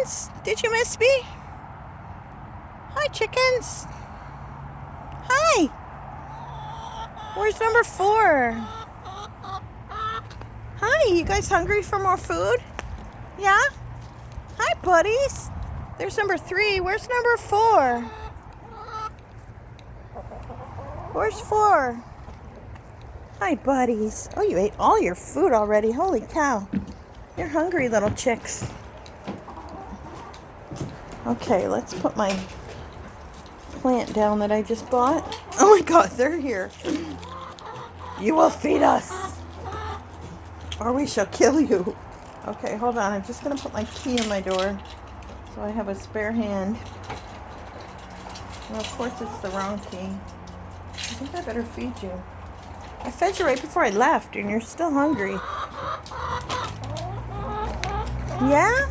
chickens? Did you miss me? Hi, chickens. Hi. Where's number 4? Hi, you guys hungry for more food? Yeah? Hi, buddies. There's number 3. Where's number 4? Where's 4? Hi, buddies. Oh, you ate all your food already. Holy cow. You're hungry, little chicks. Okay, let's put my plant down that I just bought. Oh my god, they're here. You will feed us, or we shall kill you. Okay, hold on. I'm just going to put my key in my door so I have a spare hand. Well, of course, it's the wrong key. I think I better feed you. I fed you right before I left, and you're still hungry. Yeah?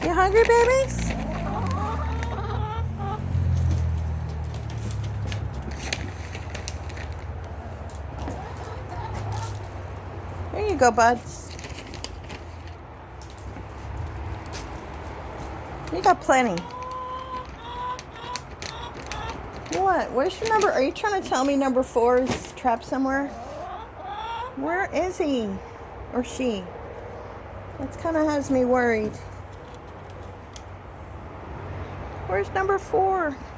You hungry, babies? Here you go, buds. You got plenty. What? Where's your number? Are you trying to tell me number 4 is trapped somewhere? Where is he? Or she? That kind of has me worried. Where's number 4?